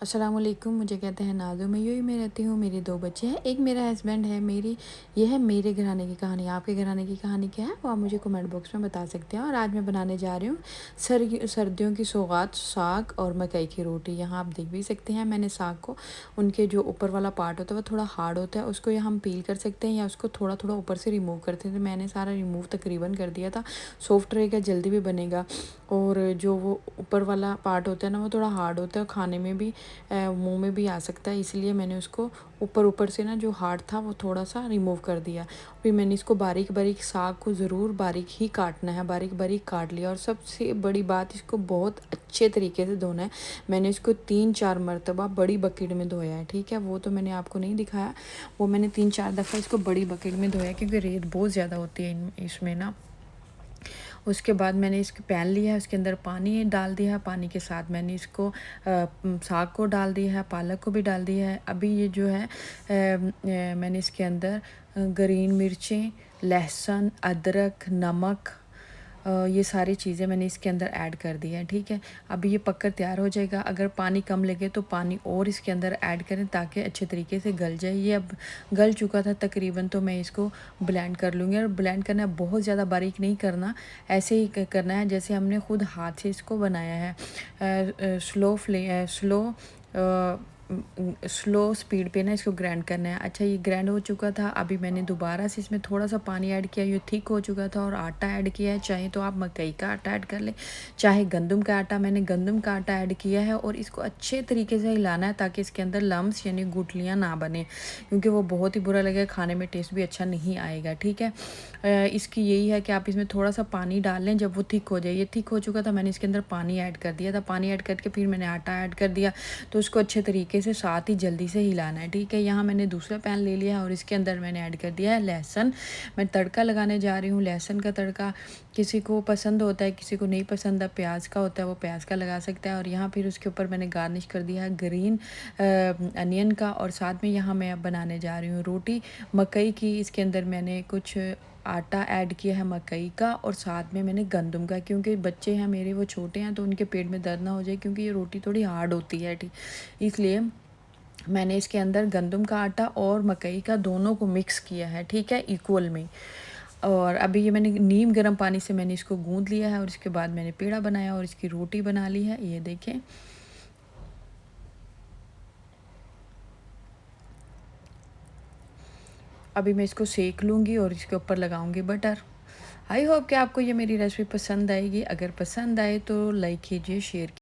अस्सलाम वालेकुम। मुझे कहते हैं नाज़ो। मैं यूएई में रहती हूँ। मेरे 2 बच्चे हैं, एक मेरा हस्बैंड है। ये है मेरे घराने की कहानी। आपके घराने की कहानी क्या है वो आप मुझे कमेंट बॉक्स में बता सकते हैं। और आज मैं बनाने जा रही हूँ सर्दियों की सौगात, साग और मकई की रोटी। यहाँ आप देख भी सकते हैं मैंने साग को, उनके जो ऊपर वाला पार्ट होता है वो थोड़ा हार्ड होता है, उसको या हम पील कर सकते हैं या उसको थोड़ा थोड़ा ऊपर से रिमूव करते हैं। तो मैंने सारा रिमूव तकरीबन कर दिया था। सॉफ्ट रहेगा, जल्दी भी बनेगा। और जो वो ऊपर वाला पार्ट होता है ना वो थोड़ा हार्ड होता है, खाने में भी मुंह में भी आ सकता है, इसलिए मैंने उसको ऊपर ऊपर से ना जो हार्ड था वो थोड़ा सा रिमूव कर दिया। फिर मैंने इसको बारीक बारीक, साग को ज़रूर बारीक ही काटना है, बारीक बारीक काट लिया। और सबसे बड़ी बात, इसको बहुत अच्छे तरीके से धोना है। मैंने इसको 3-4 मरतबा बड़ी बकेट में धोया है, ठीक है। वो तो मैंने आपको नहीं दिखाया, वो मैंने 3-4 दफ़ा इसको बड़ी बकेट में धोया क्योंकि रेत बहुत ज़्यादा होती है इसमें ना। उसके बाद मैंने इसको पैन लिया है, उसके अंदर पानी डाल दिया है। पानी के साथ मैंने इसको साग को डाल दिया है, पालक को भी डाल दिया है। अभी ये जो है मैंने इसके अंदर ग्रीन मिर्चें, लहसुन, अदरक, नमक, ये सारी चीज़ें मैंने इसके अंदर ऐड कर दी है, ठीक है। अभी ये पककर तैयार हो जाएगा। अगर पानी कम लगे तो पानी और इसके अंदर ऐड करें ताकि अच्छे तरीके से गल जाए। ये अब गल चुका था तकरीबन, तो मैं इसको ब्लेंड कर लूँगी। और ब्लेंड करना बहुत ज़्यादा बारीक नहीं करना, ऐसे ही करना है जैसे हमने खुद हाथ से इसको बनाया है। स्लो स्पीड पे ना इसको ग्राइंड करना है। अच्छा, ये ग्राइंड हो चुका था। अभी मैंने दोबारा से इसमें थोड़ा सा पानी ऐड किया, ये थिक हो चुका था। और आटा ऐड किया है, चाहे तो आप मकई का आटा ऐड कर लें, चाहे गंदम का आटा। मैंने गंदम का आटा ऐड किया है और इसको अच्छे तरीके से हिलाना है ताकि इसके अंदर लम्स यानी गुठलियाँ ना बने, क्योंकि वो बहुत ही बुरा लगेगा, खाने में टेस्ट भी अच्छा नहीं आएगा, ठीक है। इसकी यही है कि आप इसमें थोड़ा सा पानी डाल लें जब वो थिक हो जाए। ये थिक हो चुका था, मैंने इसके अंदर पानी ऐड कर दिया था। पानी ऐड करके फिर मैंने आटा ऐड कर दिया, तो उसको अच्छे तरीके से साथ ही जल्दी से हिलाना है, ठीक है। यहाँ मैंने दूसरा पैन ले लिया है और इसके अंदर मैंने ऐड कर दिया है लहसुन। मैं तड़का लगाने जा रही हूँ। लहसुन का तड़का किसी को पसंद होता है, किसी को नहीं पसंद है। प्याज का होता है वो प्याज का लगा सकता है। और यहाँ फिर उसके ऊपर मैंने गार्निश कर दिया है ग्रीन अनियन का। और साथ में यहाँ मैं अब बनाने जा रही हूँ रोटी मकई की। इसके अंदर मैंने कुछ आटा ऐड किया है मकई का और साथ में मैंने गंदम का, क्योंकि बच्चे हैं मेरे वो छोटे हैं तो उनके पेट में दर्द ना हो जाए, क्योंकि ये रोटी थोड़ी हार्ड होती है, ठीक। इसलिए मैंने इसके अंदर गंदम का आटा और मकई का दोनों को मिक्स किया है, ठीक है, इक्वल में। और अभी ये मैंने नीम गर्म पानी से मैंने इसको गूंद लिया है और इसके बाद मैंने पेड़ा बनाया और इसकी रोटी बना ली है, ये देखें। अभी मैं इसको सेक लूँगी और इसके ऊपर लगाऊंगी बटर। आई होप कि आपको ये मेरी रेसिपी पसंद आएगी। अगर पसंद आए तो लाइक कीजिए, शेयर कीजिए।